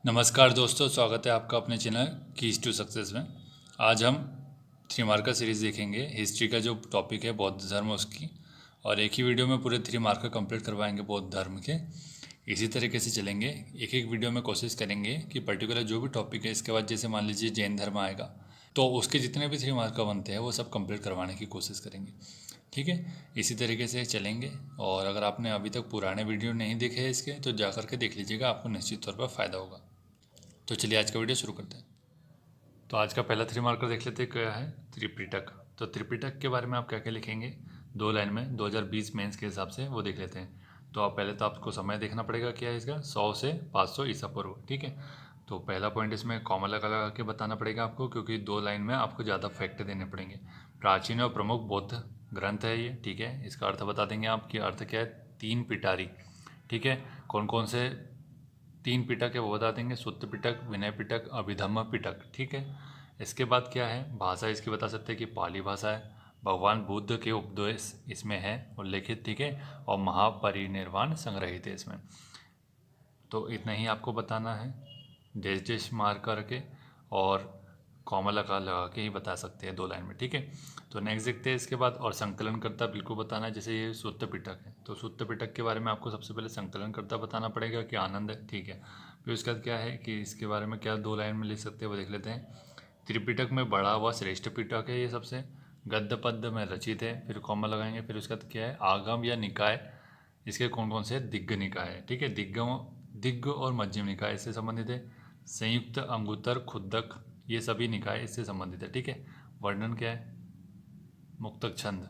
नमस्कार दोस्तों, स्वागत है आपका अपने चैनल कीज टू सक्सेस में। आज हम 3 मार्कर सीरीज़ देखेंगे। हिस्ट्री का जो टॉपिक है बौद्ध धर्म उसकी, और एक ही वीडियो में पूरे 3 मार्कर कंप्लीट करवाएंगे बौद्ध धर्म के। इसी तरीके से चलेंगे, एक एक वीडियो में कोशिश करेंगे कि पर्टिकुलर जो भी टॉपिक है, इसके बाद जैसे मान लीजिए जैन धर्म आएगा तो उसके जितने भी 3 मार्कर बनते हैं वो सब कंप्लीट करवाने की कोशिश करेंगे। ठीक है, इसी तरीके से चलेंगे। और अगर आपने अभी तक पुराने वीडियो नहीं देखे हैं इसके तो जा करके देख लीजिएगा, आपको निश्चित तौर पर फ़ायदा होगा। तो चलिए आज का वीडियो शुरू करते हैं। तो आज का पहला 3 मार्कर देख लेते हैं, क्या है त्रिपिटक। तो त्रिपिटक के बारे में आप क्या क्या लिखेंगे 2 लाइन में 2020 मेंस के हिसाब से, वो देख लेते हैं। तो आप पहले तो आपको समय देखना पड़ेगा क्या है इसका, 100 से 500 ईसा पूर्व। ठीक है, तो पहला पॉइंट इसमें कॉमा लगा के बताना पड़ेगा आपको, क्योंकि 2 लाइन में आपको ज़्यादा फैक्ट देने पड़ेंगे। प्राचीन और प्रमुख बौद्ध ग्रंथ है ये। ठीक है, इसका अर्थ बता देंगे आप कि अर्थ क्या है, 3 पिटारी। ठीक है, कौन कौन से 3 पिटक है वो बता देंगे, सुत्त पिटक, विनय पिटक, अभिधम्म पिटक। ठीक है, इसके बाद क्या है, भाषा इसकी बता सकते हैं कि पाली भाषा है। भगवान बुद्ध के उपदेश इसमें है उल्लेखित। ठीक है, और महापरिनिर्वाण संग्रहित है इसमें। तो इतना ही आपको बताना है, डेश डेश मार करके और कॉमा लगा के ही बता सकते हैं 2 लाइन में। ठीक है, तो नेक्स्ट देखते हैं इसके बाद। और संकलन करता बिल्कुल बताना है, जैसे ये सुत्त पिटक है तो सुत्त पिटक के बारे में आपको सबसे पहले संकलन करता बताना पड़ेगा कि आनंद है। ठीक है, फिर उसके बाद क्या है कि इसके बारे में क्या 2 लाइन में लिख सकते हैं वो देख लेते हैं। त्रिपिटक में बड़ा व श्रेष्ठ पिटक है ये सबसे, गद्य पद्य में रचित है। फिर कॉमा लगाएंगे। फिर उसके बाद क्या है, आगम या निकाय, इसके कौन कौन से, दिग्ग निकाय है। ठीक है, दिग्ग और मध्यम निकाय इससे संबंधित है। संयुक्त, अंगुत्तर, खुद्दक, ये सभी निकाय इससे संबंधित है। ठीक है, वर्णन क्या है, मुक्तक छंद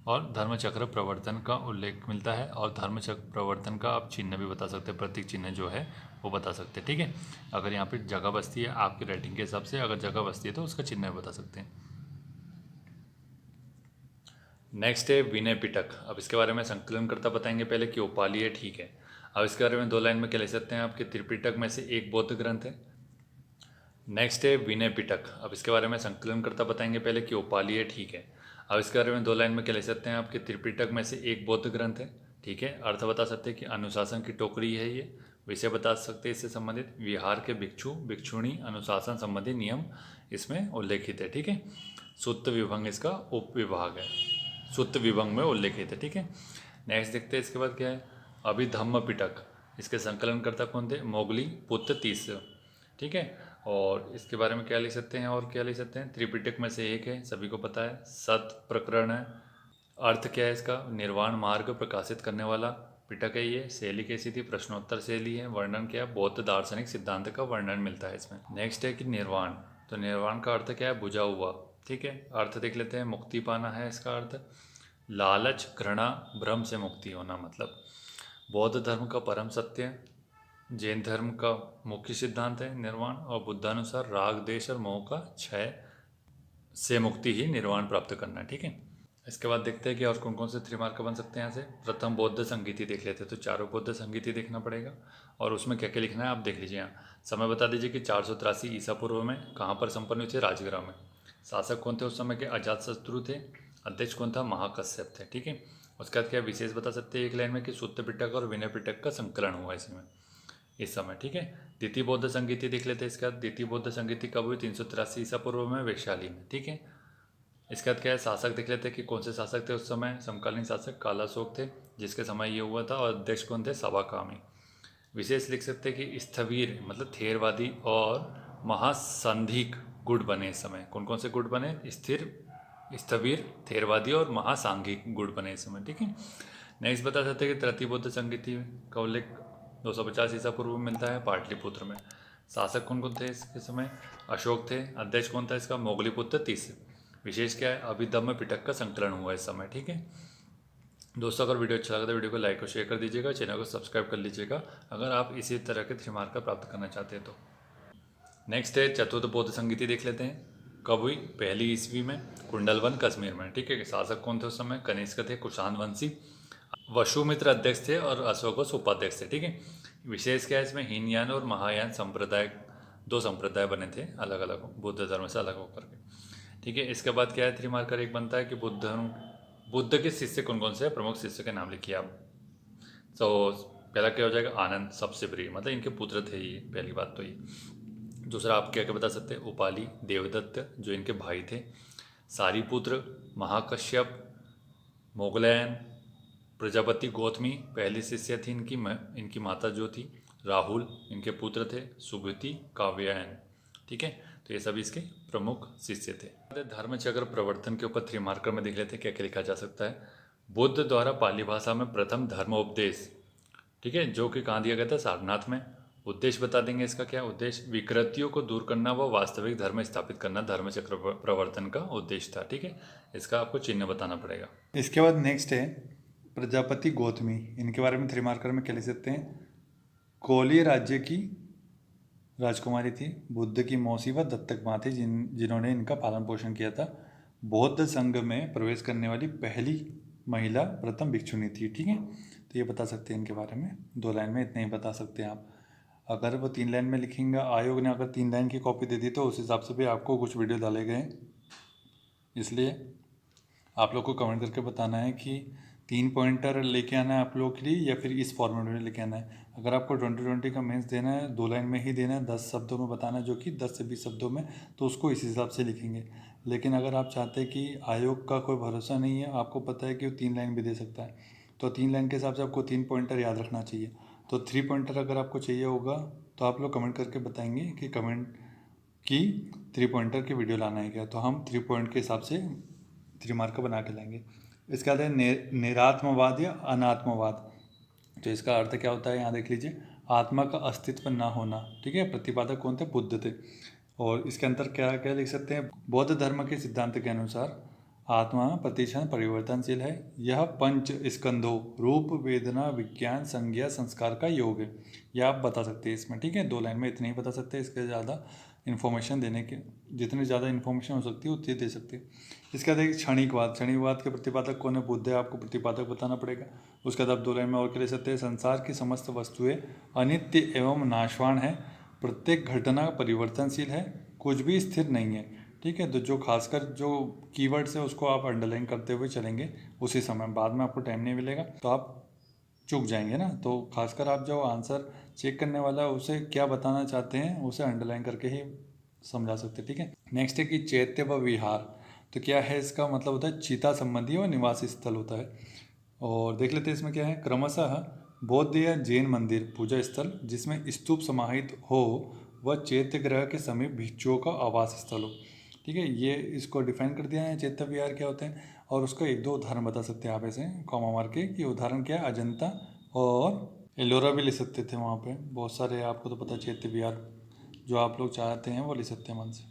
और धर्मचक्र प्रवर्तन का उल्लेख मिलता है। और धर्मचक्र प्रवर्तन का आप चिन्ह भी बता सकते हैं, प्रतीक चिन्ह जो है वो बता सकते हैं। ठीक है, अगर यहाँ पे जगह बसती है आपकी राइटिंग के हिसाब से, अगर जगह बसती है तो उसका चिन्ह भी बता सकते हैं। नेक्स्ट है विनय पिटक। अब इसके बारे में संकलन करता बताएंगे पहले कि उपाली है। ठीक है, अब इसके बारे में 2 लाइन में क्या लिख सकते हैं आपके, त्रिपिटक में से एक बौद्ध ग्रंथ है। नेक्स्ट है विनय पिटक। अब इसके बारे में संकलन करता बताएंगे पहले कि उपाली है। ठीक है, अब इसके बारे में 2 लाइन में क्या लिख सकते हैं आपके, त्रिपिटक में से एक बौद्ध ग्रंथ है। ठीक है, अर्थ बता सकते हैं कि अनुशासन की टोकरी है ये। विषय बता सकते हैं इससे संबंधित, विहार के भिक्षु भिक्षुणी अनुशासन संबंधी नियम इसमें उल्लेखित है। ठीक है, सुत्त विभंग इसका उपविभाग है, सुत्त विभंग में उल्लेखित है। ठीक है, नेक्स्ट देखते हैं इसके बाद क्या है, अभिधम्म पिटक। इसके संकलन करता कौन थे, मोगली पुत्र तीसरा। ठीक है, और इसके बारे में क्या लिख सकते हैं, और क्या लिख सकते हैं, त्रिपिटक में से एक है, सभी को पता है, सत प्रकरण है। अर्थ क्या है इसका, निर्वाण मार्ग प्रकाशित करने वाला पिटक है ये। शैली कैसी थी, प्रश्नोत्तर शैली है। वर्णन क्या है, बौद्ध दार्शनिक सिद्धांत का वर्णन मिलता है इसमें। नेक्स्ट है कि निर्वाण, तो निर्वाण का अर्थ क्या है, बुझा हुआ। ठीक है, अर्थ देख लेते हैं, मुक्ति पाना है इसका अर्थ। लालच, घृणा, भ्रम से मुक्ति होना मतलब। बौद्ध धर्म का परम सत्य, जैन धर्म का मुख्य सिद्धांत है निर्वाण, और बुद्धानुसार राग, देश और मोह का क्षय से मुक्ति ही निर्वाण प्राप्त करना है। ठीक है, इसके बाद देखते हैं कि और कौन कौन से 3 मार्कर बन सकते हैं यहाँ से। प्रथम बौद्ध संगीति देख लेते हैं, तो चारों बौद्ध संगीति देखना पड़ेगा, और उसमें क्या क्या लिखना है आप देख लीजिए। यहाँ समय बता दीजिए कि 483 ईसा पूर्व में कहाँ पर संपन्न हुई थी, राजगृह में। शासक कौन थे उस समय के, अजातशत्रु थे। अध्यक्ष कौन था, महाकश्यप थे। ठीक है, उसके बाद क्या विशेष बता सकते हैं 1 लाइन में कि सुत्त पिटक और विनय पिटक का संकलन हुआ इसमें इस समय। ठीक है, द्वितीय बौद्ध संगीति देख लेते हैं। इसके बाद द्वितीय बौद्ध संगीति कब हुई, 383 ईसा पूर्व में वैशाली में। ठीक है, इसके बाद क्या है, शासक देख लेते हैं कि कौन से शासक थे उस समय। समकालीन शासक कालाशोक थे, जिसके समय ये हुआ था, और अध्यक्ष कौन थे, सवाकामी। विशेष लिख सकते हैं कि स्थविर मतलब थेरवादी और महासंधिक गुट बने इस समय। कौन कौन से गुट बने, स्थिर, स्थविर, थेरवादी और महासांघिक गुट बने इस समय। ठीक है, नेक्स्ट बता सकते हैं कि तृतीय बौद्ध संगीति का उल्लेख 250 ईसा पूर्व में मिलता है, पाटलिपुत्र में। शासक कौन कौन थे इसके समय, अशोक थे। अध्यक्ष कौन था इसका, मोगलीपुत्र तीसरे। विशेष क्या है, अभिधम्म पिटक का संकलन हुआ इस समय। ठीक है दोस्तों, अगर वीडियो अच्छा लगा तो वीडियो को लाइक और शेयर कर दीजिएगा, चैनल को सब्सक्राइब कर लीजिएगा अगर आप इसी तरह के 3 मार्कर प्राप्त करना चाहते हैं तो। नेक्स्ट है चतुर्थ बौद्ध संगीति देख लेते हैं, कब हुई, 1ली ईस्वी में, कुंडलवन कश्मीर में। ठीक है, शासक कौन थे उस समय, कनिष्क थे, कुषाण वंशी। वसुमित्र अध्यक्ष थे और अशोक उपाध्यक्ष थे। ठीक है, विशेष क्या है इसमें, हीनयान और महायान संप्रदाय, 2 संप्रदाय बने थे अलग अलग, बुद्ध धर्म से अलग होकर के। ठीक है, इसके बाद क्या है, 3 मार्कर एक बनता है कि बुद्ध के शिष्य कौन कौन से हैं, प्रमुख शिष्य के नाम लिखिए आप। तो पहला क्या हो जाएगा, आनंद सबसे प्रिय, मतलब इनके पुत्र थे ये, पहली बात तो ये। दूसरा आप क्या क्या बता सकते हैं, उपाली, देवदत्त जो इनके भाई थे, सारीपुत्र, महाकश्यप, मोगलैन, प्रजापति गौतमी पहली शिष्य थी इनकी, इनकी माता जो थी, राहुल इनके पुत्र थे, सुगति, काव्यायन। ठीक है, तो ये सभी इसके प्रमुख शिष्य थे। धर्मचक्र प्रवर्तन के ऊपर 3 मार्कर में देख लेते हैं क्या क्या लिखा जा सकता है। बुद्ध द्वारा पाली भाषा में प्रथम धर्मोपदेश, ठीक है, जो कि कहाँ दिया गया था, सारनाथ में। उद्देश्य बता देंगे इसका क्या उद्देश्य, विकृतियों को दूर करना व वास्तविक धर्म स्थापित करना धर्मचक्र प्रवर्तन का उद्देश्य था। ठीक है, इसका आपको चिन्ह बताना पड़ेगा। इसके बाद नेक्स्ट है प्रजापति गौतमी, इनके बारे में 3 मार्कर में क्या लिख सकते हैं, कोली राज्य की राजकुमारी थी, बुद्ध की मौसी व दत्तक माँ थी जिन्होंने इनका पालन पोषण किया था, बौद्ध संघ में प्रवेश करने वाली पहली महिला प्रथम भिक्षुणी थी। ठीक है, तो ये बता सकते हैं इनके बारे में, 2 लाइन में इतना ही बता सकते हैं आप। अगर वो 3 लाइन में लिखेंगे, आयोग ने अगर 3 लाइन की कॉपी दे दी तो उस हिसाब से भी आपको कुछ वीडियो डाले गए, इसलिए आप लोग को कमेंट करके बताना है कि 3 पॉइंटर लेके आना है आप लोग के लिए या फिर इस फॉर्मेट में लेके आना है। अगर आपको 2020 का मेंस देना है 2 लाइन में ही देना है, 10 शब्दों में बताना है, जो कि 10 से 20 शब्दों में, तो उसको इस हिसाब से लिखेंगे। लेकिन अगर आप चाहते हैं कि आयोग का कोई भरोसा नहीं है, आपको पता है कि वो 3 लाइन भी दे सकता है, तो 3 लाइन के हिसाब से आपको 3 पॉइंटर याद रखना चाहिए। तो 3 पॉइंटर अगर आपको चाहिए होगा तो आप लोग कमेंट करके बताएंगे कि कमेंट की 3 पॉइंटर की वीडियो लाना है क्या, तो हम 3 पॉइंट के हिसाब से 3 मार्क बना के लाएंगे। इसके बाद है निरात्मवाद या अनात्मवाद, तो इसका अर्थ क्या होता है यहाँ देख लीजिए, आत्मा का अस्तित्व न होना। ठीक है, प्रतिपादक कौन थे, बुद्ध थे। और इसके अंदर क्या क्या लिख सकते हैं, बौद्ध धर्म के सिद्धांत के अनुसार आत्मा प्रतिक्षण परिवर्तनशील है, यह 5 स्कंधों रूप वेदना विज्ञान संज्ञा संस्कार का योग है। यह आप बता सकते हैं इसमें। ठीक है, 2 लाइन में इतने ही बता सकते हैं, इसके ज़्यादा इन्फॉर्मेशन देने के, जितनी ज़्यादा इन्फॉर्मेशन हो सकती है उतनी दे सकते हैं। इसके बाद एक क्षणिकवाद, क्षणिकवाद के प्रतिपादक कौन है, बुद्ध है, आपको प्रतिपादक बताना पड़ेगा। उसके बाद आप 2 लाइन में और क्या ले सकते हैं, संसार की समस्त वस्तुएं अनित्य एवं नाशवान है, प्रत्येक घटना परिवर्तनशील है, कुछ भी स्थिर नहीं है। ठीक है, तो जो खासकर जो कीवर्ड्स है उसको आप अंडरलाइन करते हुए चलेंगे उसी समय, बाद में आपको टाइम नहीं मिलेगा तो आप चूक जाएंगे ना। तो खासकर आप जो आंसर चेक करने वाला है उसे क्या बताना चाहते हैं उसे अंडरलाइन करके ही समझा सकते हैं। ठीक है, नेक्स्ट है कि चैत्य व विहार, तो क्या है इसका मतलब होता है चिता संबंधी और निवास स्थल होता है। और देख लेते हैं इसमें क्या है, क्रमशः बौद्ध या जैन मंदिर पूजा स्थल जिसमें स्तूप समाहित हो व चैत्य ग्रह के समीप भिक्षुओं का आवास स्थल हो। ठीक है, ये इसको डिफाइन कर दिया है चैत्य विहार क्या होते हैं, और उसका 1-2 उदाहरण बता सकते हैं आप ऐसे कॉमा मार के कि उदाहरण क्या है, अजंता और एलोरा भी ले सकते थे, वहाँ पे बहुत सारे, आपको तो पता है चैत्य विहार, जो आप लोग चाहते हैं वो ले सकते हैं मन से।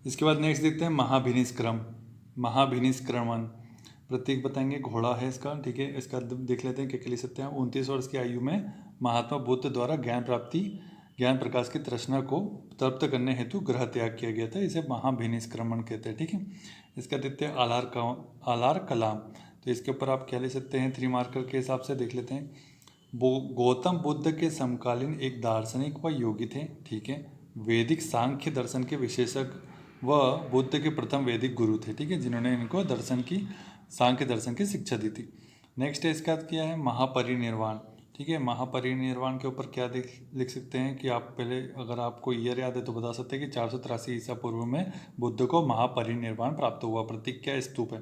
इसके बाद नेक्स्ट देखते हैं महाभिनिष्क्रम, महाभिनिष्क्रमण, प्रतीक बताएंगे, घोड़ा है इसका। ठीक है, इसका देख लेते हैं क्या क्या लिख सकते हैं, 29 वर्ष की आयु में महात्मा बुद्ध द्वारा ज्ञान प्राप्ति, ज्ञान प्रकाश की तृष्णा को तृप्त करने हेतु ग्रह त्याग किया गया था, इसे महाभिनिष्क्रमण कहते हैं। ठीक है, इसका देखते हैं आलार कलाम, तो इसके ऊपर आप क्या ले सकते हैं 3 मार्कर के हिसाब से देख लेते हैं। गौतम बुद्ध के समकालीन एक दार्शनिक व योगी थे। ठीक है, वैदिक सांख्य दर्शन के विशेषज्ञ व बुद्ध के प्रथम वैदिक गुरु थे। ठीक है, जिन्होंने इनको दर्शन की, सांख्य दर्शन की शिक्षा दी थी। नेक्स्ट है इसका क्या है, महापरिनिर्वाण। ठीक है, महापरिनिर्वाण के ऊपर क्या लिख सकते हैं कि आप पहले, अगर आपको ईयर याद है तो बता सकते हैं कि 483 ईसा पूर्व में बुद्ध को महापरिनिर्वाण प्राप्त हुआ। प्रतीक क्या है, स्तूप है,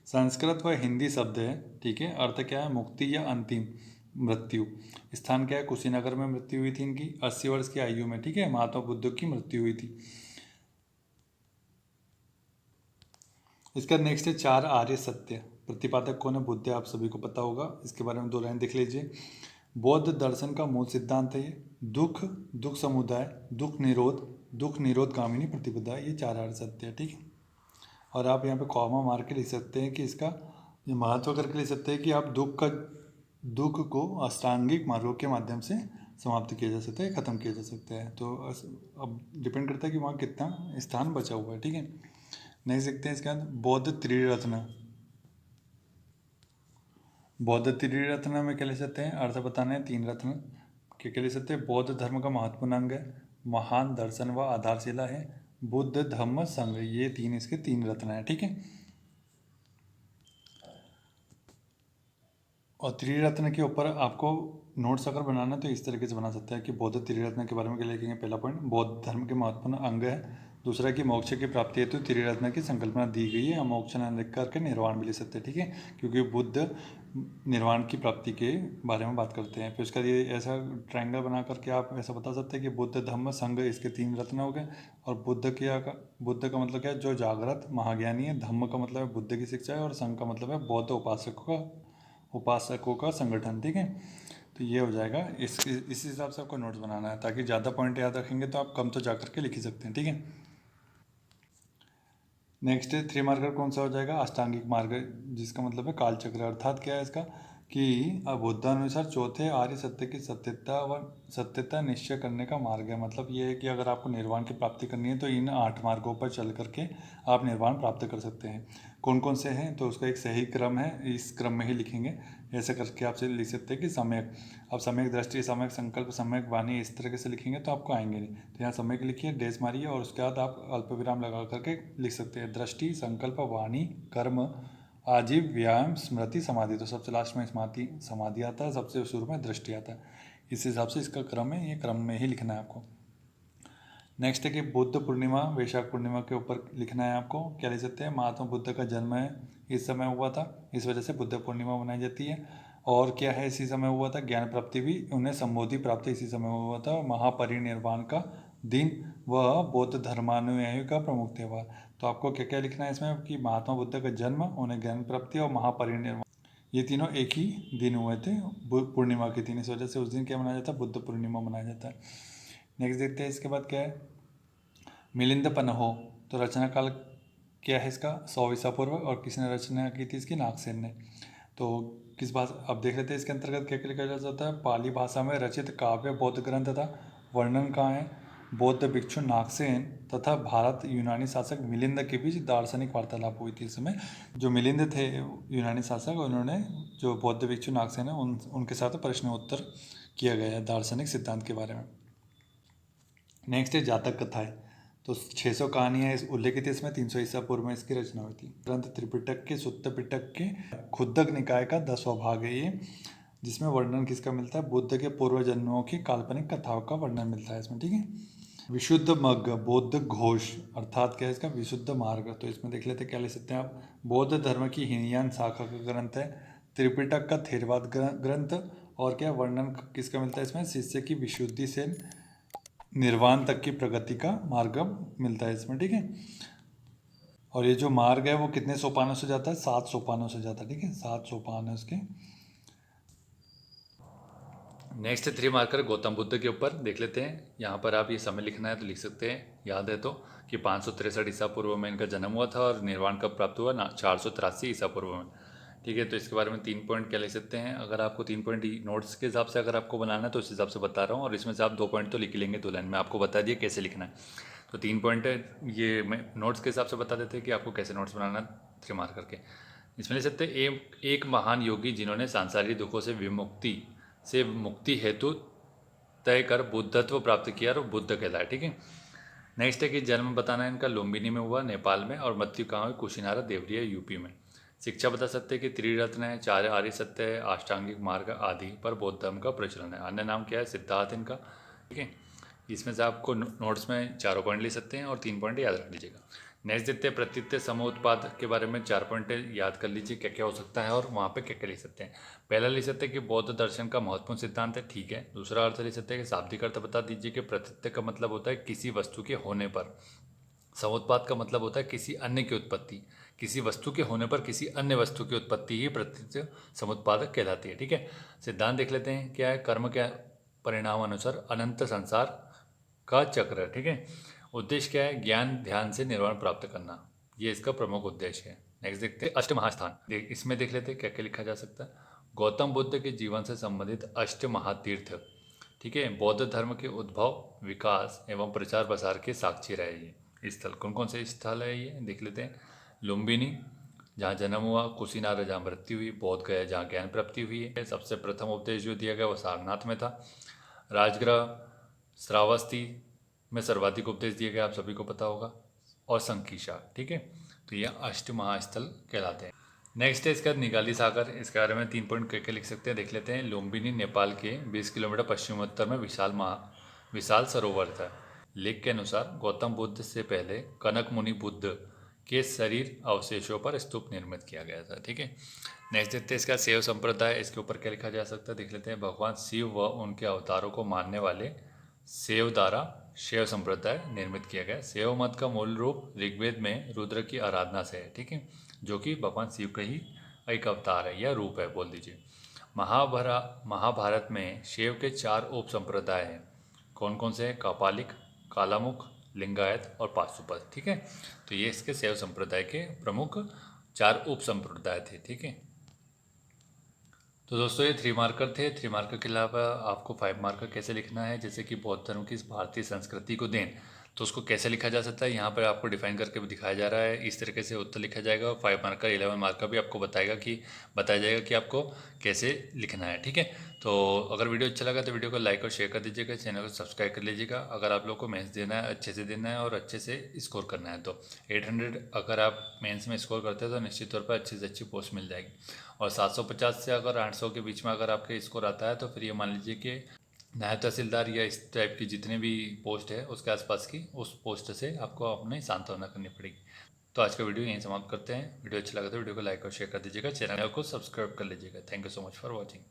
संस्कृत व हिंदी शब्द है। ठीक है, अर्थ क्या है, मुक्ति या अंतिम मृत्यु। स्थान क्या है, कुशीनगर में मृत्यु हुई थी इनकी 80 वर्ष की आयु में। ठीक है, महात्मा बुद्ध की मृत्यु हुई थी। इसका नेक्स्ट है 4 आर्य सत्य, प्रतिपादक कौन है, बुद्ध है, आप सभी को पता होगा, इसके बारे में 2 लाइन देख लीजिए। बौद्ध दर्शन का मूल सिद्धांत है ये, दुख, दुख समुदाय, दुख निरोध, दुख निरोध गामिनी प्रतिपदा, ये 4 आर्य सत्य है। ठीक है, और आप यहाँ पे कॉमा मार के लिख सकते हैं कि इसका ये महत्व करके लिख सकते हैं कि आप दुख को अष्टांगिक मार्गों के माध्यम से समाप्त किया जा सकता है, ख़त्म किया जा सकता है। तो अब डिपेंड करता है कि वहाँ कितना स्थान बचा हुआ है। ठीक है, नहीं सकते हैं इसके बाद बौद्ध त्रिरत्न, बौद्ध त्रिरत्न में क्या ले सकते हैं, अर्थ बताने हैं 3 रत्न, क्या क्या ले सकते हैं, बौद्ध धर्म का महत्वपूर्ण अंग है, महान दर्शन व आधारशिला है, बुद्ध धम्म संघ, ये 3 इसके 3 रत्न है। ठीक है, और त्रिरत्न के ऊपर आपको नोट्स अगर बनाना है तो इस तरीके से बना सकते हैं कि बौद्ध त्रिरत्न के बारे में क्या लिखेंगे। पहला पॉइंट, बौद्ध धर्म के महत्वपूर्ण अंग है। दूसरा कि मोक्ष की प्राप्ति हेतु त्रिरत्न की संकल्पना दी गई है। मोक्ष न लिख करके निर्वाण भी लिख सकते हैं, ठीक है, क्योंकि बुद्ध निर्वाण की प्राप्ति के बारे में बात करते हैं। फिर उसका ये ऐसा ट्रायंगल बना करके आप ऐसा बता सकते हैं कि बुद्ध धम्म संघ इसके 3 रत्न हो गए। और बुद्ध का मतलब क्या है, जो जागृत महाज्ञानी है। धम्म का मतलब है बुद्ध की शिक्षा है, और संघ का मतलब है बौद्ध उपासकों का संगठन, ठीक है। तो ये हो जाएगा। इस हिसाब से आपको नोट्स बनाना है, ताकि ज़्यादा पॉइंट याद रखेंगे तो आप कम तो जा करके लिख ही सकते हैं, ठीक है। नेक्स्ट है 3 मार्कर कौन सा हो जाएगा, अष्टांगिक मार्ग, जिसका मतलब है कालचक्र। अर्थात क्या है इसका कि बुद्धानुसार चौथे आर्य सत्य की सत्यता निश्चय करने का मार्ग है। मतलब ये है कि अगर आपको निर्वाण की प्राप्ति करनी है तो इन 8 मार्गों पर चल करके आप निर्वाण प्राप्त कर सकते हैं। कौन कौन से हैं, तो उसका एक सही क्रम है, इस क्रम में ही लिखेंगे। ऐसे करके आपसे लिख सकते हैं कि सम्यक, अब सम्यक दृष्टि, सम्यक संकल्प, सम्यक वाणी, इस तरीके से लिखेंगे तो आपको आएंगे नहीं। तो यहाँ सम्यक लिखिए, डैश मारिए, और उसके बाद आप अल्प विराम लगा करके लिख सकते हैं दृष्टि, संकल्प, वाणी, कर्म, आजीव, व्यायाम, स्मृति, समाधि। तो सबसे लास्ट में समाधि आता है, सबसे शुरू में दृष्टि आता है। इस हिसाब से इसका क्रम है, ये क्रम में ही लिखना है आपको। नेक्स्ट है कि बुद्ध पूर्णिमा, वैशाख पूर्णिमा के ऊपर लिखना है आपको। क्या लिख सकते हैं, महात्मा बुद्ध का जन्म है इस समय हुआ था, इस वजह से बुद्ध पूर्णिमा मनाई जाती है। और क्या है, इसी समय हुआ था ज्ञान प्राप्ति भी, उन्हें संबोधि प्राप्ति इसी समय हुआ था। महापरिनिर्वाण का दिन वह बौद्ध धर्मानुयायियों का प्रमुख त्योहार। तो आपको क्या क्या लिखना है इसमें कि महात्मा बुद्ध का जन्म, उन्हें ज्ञान प्राप्ति और महापरिनिर्वाण, ये तीनों एक ही दिन हुए थे, पूर्णिमा के दिन। इस वजह से उस दिन क्या मनाया जाता है, बुद्ध पूर्णिमा मनाया जाता है। नेक्स्ट देखते हैं इसके बाद क्या है, मिलिंद पन्हो। तो रचना काल क्या है इसका, 100 ईसा पूर्व। और किसने रचना की थी इसकी, नागसेन ने। तो किस भाषा, अब देख लेते हैं इसके अंतर्गत क्या क्या लिखा जा सकता है। पाली भाषा में रचित काव्य बौद्ध ग्रंथ था। वर्णन कहाँ है, बौद्ध भिक्षु नागसेन तथा भारत यूनानी शासक मिलिंद के बीच दार्शनिक वार्तालाप हुई थी इस समय। जो मिलिंद थे यूनानी शासक, उन्होंने जो बौद्ध भिक्षु नागसेन है उनके साथ प्रश्न उत्तर किया गया है दार्शनिक सिद्धांत के बारे में। नेक्स्ट है जातक कथाएं। तो 600 कहानियाँ इस उल्लेखित है इसमें, 300 ईसा पूर्व में इसकी रचना हुई थी। ग्रंथ त्रिपिटक के सुत्त पिटक के खुद्दक निकाय का 10वां भाग है ये, जिसमें वर्णन किसका मिलता है, बुद्ध के पूर्व जन्मों की काल्पनिक कथाओं का वर्णन मिलता है इसमें, ठीक है। विशुद्ध मग्ग, बौद्ध घोष, अर्थात क्या है इसका, विशुद्ध मार्ग। तो इसमें देख लेते हैं क्या ले सकते हैं आप। बौद्ध धर्म की हीनयान शाखा का ग्रंथ है। त्रिपिटक का थेरवाद ग्रंथ। और क्या वर्णन किसका मिलता है इसमें, शिष्य की विशुद्धि से निर्वाण तक की प्रगति का मार्ग मिलता है इसमें, ठीक है। और ये जो मार्ग है वो कितने सोपानों से जाता है, 7 सोपानों से जाता है, ठीक है, 7 सोपान है उसके। नेक्स्ट 3 मार्कर गौतम बुद्ध के ऊपर देख लेते हैं। यहाँ पर आप ये समय लिखना है तो लिख सकते हैं, याद है तो, कि 563 ईसा पूर्व में इनका जन्म हुआ था और निर्वाण कब प्राप्त हुआ ना, 483 ईसा पूर्व में, ठीक है। तो इसके बारे में 3 पॉइंट क्या लिख सकते हैं। अगर आपको 3 पॉइंट नोट्स के हिसाब से अगर आपको बनाना है तो उस हिसाब से बता रहा हूँ, और इसमें से आप 2 पॉइंट तो लिख लेंगे 2 लाइन में, आपको बता दिया कैसे लिखना है। तो 3 पॉइंट है, ये मैं नोट्स के हिसाब से बता देते हैं कि आपको कैसे नोट्स बनाना है 3 मार्क करके। इसमें लिख सकते हैं, एक महान योगी जिन्होंने सांसारिक दुखों से मुक्ति हेतु तय कर बुद्धत्व प्राप्त किया और बुद्ध कहलाए, ठीक है। नेक्स्ट है कि जन्म बताना है इनका, लुम्बिनी में हुआ नेपाल में, और मृत्यु कहाँ हुई, कुशीनारा देवरिया यूपी में। शिक्षा बता सकते हैं कि त्रिरत्न है, 4 आर्य सत्य है, अष्टांगिक मार्ग आदि पर बौद्ध धर्म का प्रचलन है। अन्य नाम क्या है, सिद्धार्थ इनका, ठीक है। इसमें से आपको नोट्स में 4 पॉइंट ले सकते हैं और 3 पॉइंट याद रख लीजिएगा। नेक्स्ट देखते हैं प्रत्युत्तर समोत्पाद के बारे में, 4 पॉइंट याद कर लीजिए क्या क्या हो सकता है और वहाँ पे क्या क्या लिख सकते हैं। पहला लिख सकते हैं कि बौद्ध दर्शन का महत्वपूर्ण सिद्धांत है, ठीक है। दूसरा अर्थ लिख सकते हैं कि शाब्दिक अर्थ बता दीजिए कि प्रत्युत्तर का मतलब होता है किसी वस्तु के होने पर, समुत्पाद का मतलब होता है किसी अन्य की उत्पत्ति, किसी वस्तु के होने पर किसी अन्य वस्तु की उत्पत्ति ही प्रत्युत्तर समुत्पादक कहलाती है, ठीक है। सिद्धांत देख लेते हैं क्या है, कर्म के परिणाम अनुसार अनंत संसार का चक्र है, ठीक है। उद्देश्य क्या है, ज्ञान ध्यान से निर्वाण प्राप्त करना, ये इसका प्रमुख उद्देश्य है। नेक्स्ट देखते हैं अष्टमहास्थान, इसमें देख लेते हैं क्या क्या लिखा जा सकता है। गौतम बुद्ध के जीवन से संबंधित अष्ट महातीर्थ, ठीक है, बौद्ध धर्म के उद्भव, विकास एवं प्रचार प्रसार के साक्षी रहे ये स्थल। कौन कौन से स्थल है ये देख लेते हैं। लुम्बिनी जहाँ जन्म हुआ, कुशीनारा जहाँ मृत्यु हुई, बोध गया जहाँ ज्ञान प्राप्ति हुई है। सबसे प्रथम उपदेश जो दिया गया वो सारनाथ में था। राजगृह श्रावस्ती में सर्वाधिक उपदेश दिए गए, आप सभी को पता होगा, और संकीशा, ठीक है। तो ये अष्ट महास्थल कहलाते हैं। नेक्स्ट है इसका निगाली सागर। इसके बारे में 3 पॉइंट क्या लिख सकते हैं देख लेते हैं। लुम्बिनी नेपाल के 20 किलोमीटर पश्चिमोत्तर में विशाल सरोवर था। लेख के अनुसार गौतम बुद्ध से पहले कनक मुनि बुद्ध के शरीर अवशेषों पर स्तूप निर्मित किया गया था। ठीक है। नेक्स्ट देखते हैं इसका शैव संप्रदाय। इसके ऊपर क्या लिखा जा सकता है देख लेते हैं। भगवान शिव व उनके अवतारों को मानने वाले शैव द्वारा शैव संप्रदाय निर्मित किया गया। शैव मत का मूल रूप ऋग्वेद में रुद्र की आराधना से है। ठीक है, जो कि भगवान शिव का ही एक अवतार है या रूप है बोल दीजिए। महाभारत में शैव के 4 उप संप्रदाय हैं। कौन कौन से हैं? कापालिक, कालामुख, लिंगायत और पाशुपत। ठीक है, तो ये इसके शैव संप्रदाय के प्रमुख 4 उप संप्रदाय थे। ठीक है, तो दोस्तों ये 3 मार्कर थे। 3 मार्कर के अलावा आपको 5 मार्कर कैसे लिखना है, जैसे कि बौद्ध धर्म की इस भारतीय संस्कृति को देन, तो उसको कैसे लिखा जा सकता है यहाँ पर आपको डिफाइन करके भी दिखाया जा रहा है। इस तरीके से उत्तर लिखा जाएगा और 5 मार्कर 11 मार्कर भी आपको बताया जाएगा कि आपको कैसे लिखना है। ठीक है, तो अगर वीडियो अच्छा लगा तो वीडियो को लाइक और शेयर कर दीजिएगा, चैनल को सब्सक्राइब कर लीजिएगा। अगर आप लोग को मेंस देना है, अच्छे से देना है और अच्छे से स्कोर करना है, तो 800 अगर आप मेंस में स्कोर करते हैं तो निश्चित तौर पर अच्छी से अच्छी पोस्ट मिल जाएगी। और 750 से अगर 800 के बीच में अगर आपके स्कोर आता है तो फिर ये मान लीजिए कि नायब तहसीलदार या इस टाइप की जितने भी पोस्ट है उसके आसपास की उस पोस्ट से आपको अपनी सांत्वना करनी पड़ेगी। तो आज का वीडियो यहीं समाप्त करते हैं। वीडियो अच्छा लगा तो वीडियो को लाइक और शेयर कर दीजिएगा, चैनल को सब्सक्राइब कर लीजिएगा। Thank you so much for watching.